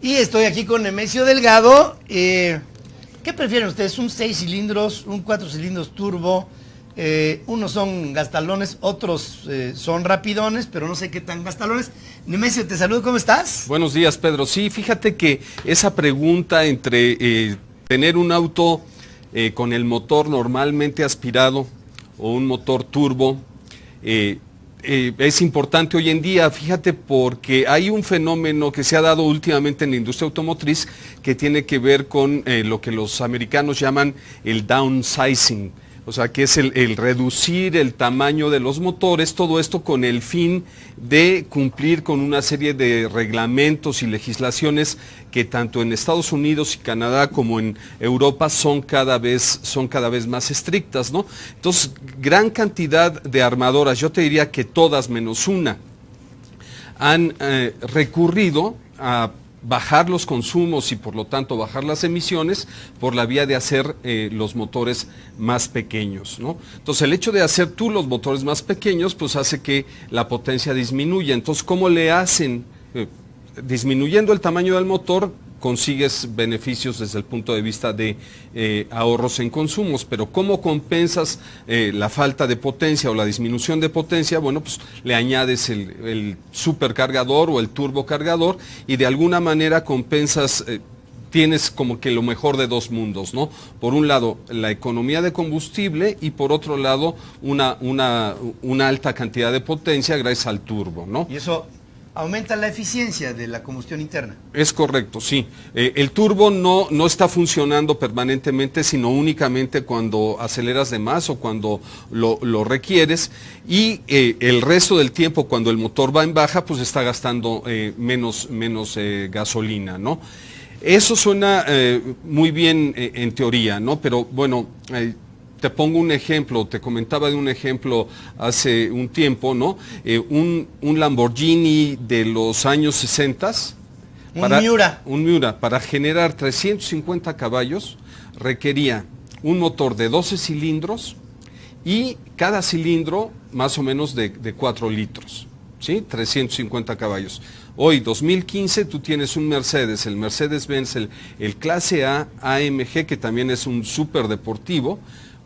Y estoy aquí con Nemesio Delgado. ¿Qué prefieren ustedes? ¿Un 6 cilindros, un 4 cilindros turbo? Unos son gastalones, otros son rapidones, pero no sé qué tan gastalones. Nemesio, te saludo, ¿cómo estás? Buenos días, Pedro. Sí, fíjate que esa pregunta entre tener un auto con el motor normalmente aspirado o un motor turbo, es importante hoy en día, fíjate, porque hay un fenómeno que se ha dado últimamente en la industria automotriz que tiene que ver con lo que los americanos llaman el downsizing, o sea, que es el reducir el tamaño de los motores, todo esto con el fin de cumplir con una serie de reglamentos y legislaciones que tanto en Estados Unidos y Canadá como en Europa son cada vez más estrictas, ¿no? Entonces, gran cantidad de armadoras, yo te diría que todas menos una, han recurrido a bajar los consumos y por lo tanto bajar las emisiones por la vía de hacer los motores más pequeños, ¿no? Entonces el hecho de hacer tú los motores más pequeños pues hace que la potencia disminuya. Entonces, ¿cómo le hacen? Disminuyendo el tamaño del motor consigues beneficios desde el punto de vista de ahorros en consumos, pero ¿cómo compensas la falta de potencia o la disminución de potencia? Bueno, pues le añades el supercargador o el turbocargador y de alguna manera compensas, tienes como que lo mejor de dos mundos, ¿no? Por un lado, la economía de combustible y por otro lado, una alta cantidad de potencia gracias al turbo, ¿no? Y eso aumenta la eficiencia de la combustión interna. Es correcto, sí. El turbo no está funcionando permanentemente, sino únicamente cuando aceleras de más o cuando lo requieres. Y el resto del tiempo, cuando el motor va en baja, pues está gastando menos gasolina, ¿no? Eso suena muy bien en teoría, ¿no? Pero bueno, te pongo un ejemplo, te comentaba de un ejemplo hace un tiempo, ¿no? Un Lamborghini de los años 60. Un Miura, para generar 350 caballos, requería un motor de 12 cilindros y cada cilindro más o menos de 4 litros, ¿sí? 350 caballos. Hoy, 2015, tú tienes un Mercedes, el Mercedes-Benz, el Clase A AMG, que también es un súper deportivo,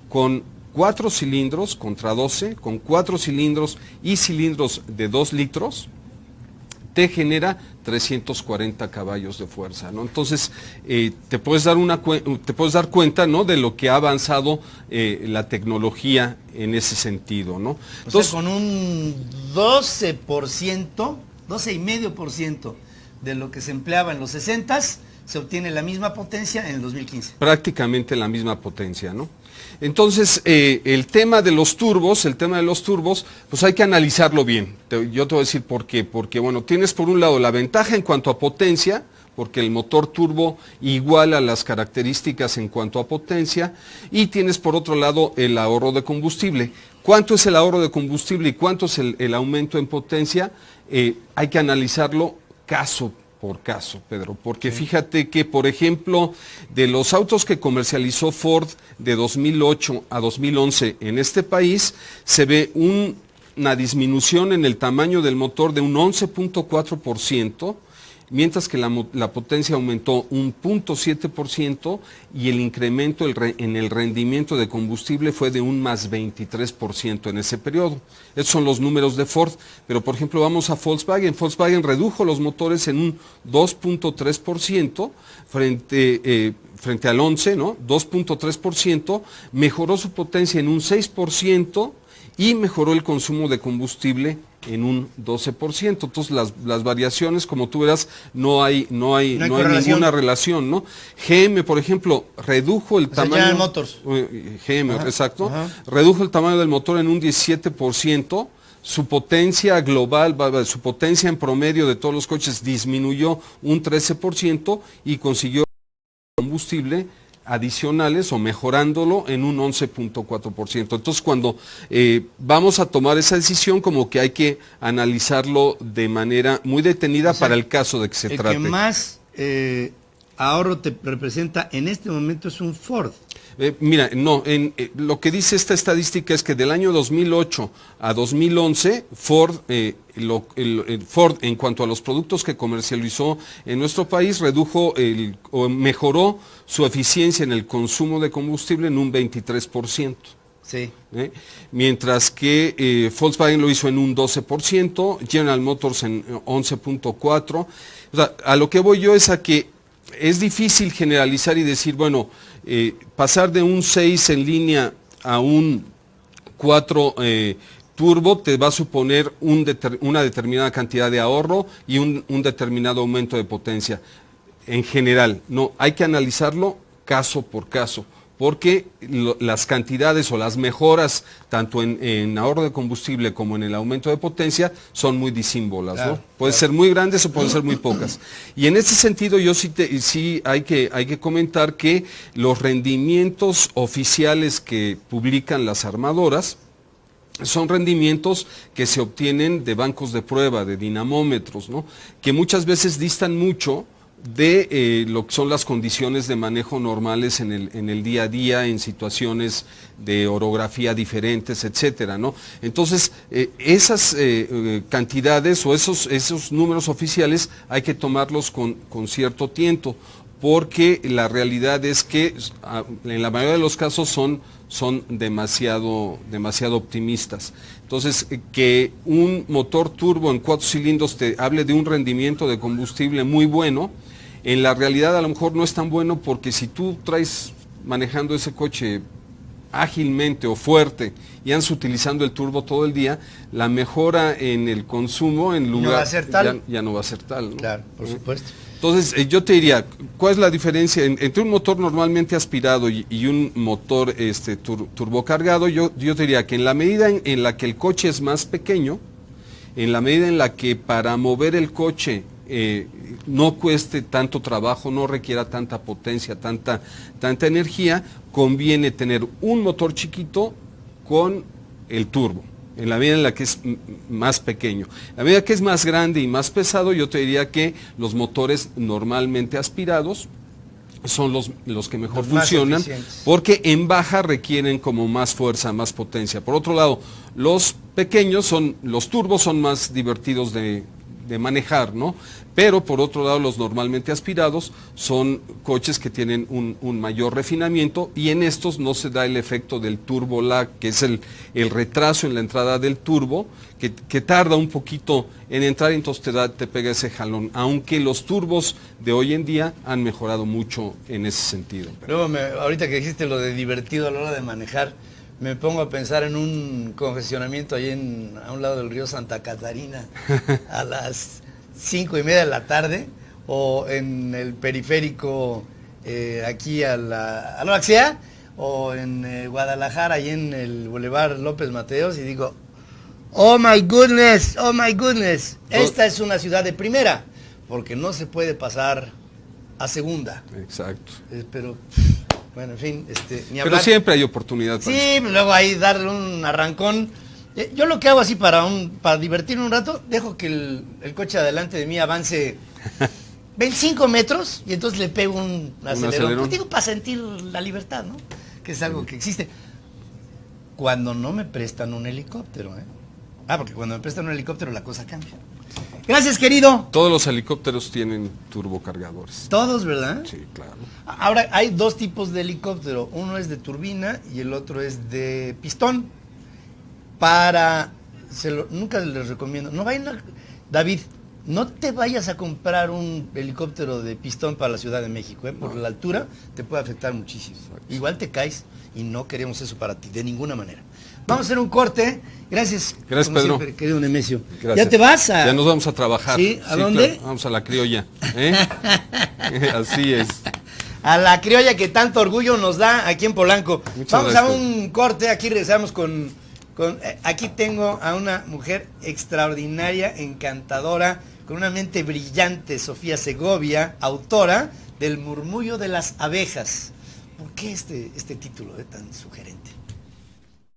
con 4 cilindros contra 12, con 4 cilindros y cilindros de 2 litros, te genera 340 caballos de fuerza, ¿no? Entonces, te puedes dar cuenta, ¿no?, de lo que ha avanzado la tecnología en ese sentido, ¿no? Entonces, con un 12%, 12,5% de lo que se empleaba en los 60s, se obtiene la misma potencia en el 2015. Prácticamente la misma potencia, ¿no? Entonces, el tema de los turbos, pues hay que analizarlo bien. Yo te voy a decir por qué. Porque, bueno, tienes por un lado la ventaja en cuanto a potencia, porque el motor turbo iguala las características en cuanto a potencia, y tienes por otro lado el ahorro de combustible. ¿Cuánto es el ahorro de combustible y cuánto es el aumento en potencia? Hay que analizarlo caso por caso, Pedro, porque fíjate que, por ejemplo, de los autos que comercializó Ford de 2008 a 2011 en este país, se ve una disminución en el tamaño del motor de un 11.4%, mientras que la potencia aumentó un 0.7% y el incremento en el rendimiento de combustible fue de un más 23% en ese periodo. Esos son los números de Ford, pero por ejemplo vamos a Volkswagen. Volkswagen redujo los motores en un 2.3% frente al 11, ¿no? 2.3%, mejoró su potencia en un 6% y mejoró el consumo de combustible en un 12%. Entonces las variaciones, como tú verás, no hay ninguna relación, ¿no? GM, por ejemplo, redujo el tamaño. General Motors. GM, exacto. Redujo el tamaño del motor en un 17%. Su potencia global, su potencia en promedio de todos los coches disminuyó un 13% y consiguió combustible adicionales o mejorándolo en un 11.4%. Entonces, cuando vamos a tomar esa decisión, como que hay que analizarlo de manera muy detenida, o sea, para el caso de que se trate. El que más ahorro te representa en este momento es un Ford. Mira, no, lo que dice esta estadística es que del año 2008 a 2011, Ford, Ford en cuanto a los productos que comercializó en nuestro país, o mejoró su eficiencia en el consumo de combustible en un 23%. Sí. Mientras que Volkswagen lo hizo en un 12%, General Motors en 11.4%. O sea, a lo que voy yo es a que es difícil generalizar y decir, bueno, pasar de un 6 en línea a un 4 turbo te va a suponer una determinada cantidad de ahorro y un determinado aumento de potencia. En general, no, hay que analizarlo caso por caso, porque las cantidades o las mejoras, tanto en ahorro de combustible como en el aumento de potencia, son muy disímbolas, claro, ¿no? Pueden ser muy grandes o pueden ser muy pocas. Y en ese sentido yo sí hay que comentar que los rendimientos oficiales que publican las armadoras son rendimientos que se obtienen de bancos de prueba, de dinamómetros, ¿no? Que muchas veces distan mucho de lo que son las condiciones de manejo normales en el día a día, en situaciones de orografía diferentes, etcétera, ¿no? Entonces, esas cantidades o esos números oficiales hay que tomarlos con cierto tiento, porque la realidad es que en la mayoría de los casos son demasiado optimistas. Entonces, que un motor turbo en 4 cilindros te hable de un rendimiento de combustible muy bueno, en la realidad a lo mejor no es tan bueno, porque si tú traes manejando ese coche ágilmente o fuerte y andas utilizando el turbo todo el día, la mejora en el consumo en lugar no va a ser tal. Ya no va a ser tal, ¿no? Claro, por supuesto. Entonces, yo te diría, ¿cuál es la diferencia entre un motor normalmente aspirado y un motor turbocargado? Yo te diría que en la medida en la que el coche es más pequeño, en la medida en la que para mover el coche no cueste tanto trabajo, no requiera tanta potencia, tanta energía, conviene tener un motor chiquito con el turbo. En la medida en la que es más pequeño. En la medida que es más grande y más pesado, yo te diría que los motores normalmente aspirados son los que mejor funcionan, porque en baja requieren como más fuerza, más potencia. Por otro lado, los turbos son más divertidos de manejar, ¿no? Pero por otro lado, los normalmente aspirados son coches que tienen un mayor refinamiento, y en estos no se da el efecto del turbo lag, que es el retraso en la entrada del turbo, que tarda un poquito en entrar, y entonces te pega ese jalón, aunque los turbos de hoy en día han mejorado mucho en ese sentido. Luego, ahorita que dijiste lo de divertido a la hora de manejar, me pongo a pensar en un congestionamiento ahí a un lado del río Santa Catarina a las 5:30 de la tarde, o en el periférico aquí a la hora que sea, o en Guadalajara, ahí en el Boulevard López Mateos, y digo, oh my goodness, esta es una ciudad de primera, porque no se puede pasar a segunda. Exacto. Pero, bueno, en fin, ni hablar. Pero siempre hay oportunidad. Sí, luego ahí darle un arrancón. Yo lo que hago así para divertirme un rato, dejo que el coche adelante de mí avance 25 metros, y entonces le pego un acelerón. Pues digo, para sentir la libertad, ¿no? Que es algo que existe. Cuando no me prestan un helicóptero, porque cuando me prestan un helicóptero la cosa cambia. Gracias, querido. Todos los helicópteros tienen turbocargadores. Todos, ¿verdad? Sí, claro. Ahora, hay dos tipos de helicóptero. Uno es de turbina y el otro es de pistón. Nunca les recomiendo. David, no te vayas a comprar un helicóptero de pistón para la Ciudad de México, por la altura te puede afectar muchísimo. Exacto. Igual te caes, y no queremos eso para ti, de ninguna manera. Vamos a hacer un corte. Gracias, Pedro. Siempre, querido Nemesio. Gracias. ¿Ya te vas? Ya nos vamos a trabajar. ¿Sí? ¿A dónde? Claro. Vamos a la criolla. Así es. A la criolla que tanto orgullo nos da aquí en Polanco. Vamos gracias. A un corte. Aquí regresamos aquí tengo a una mujer extraordinaria, encantadora, con una mente brillante, Sofía Segovia, autora del Murmullo de las Abejas. ¿Por qué este título tan sugerente?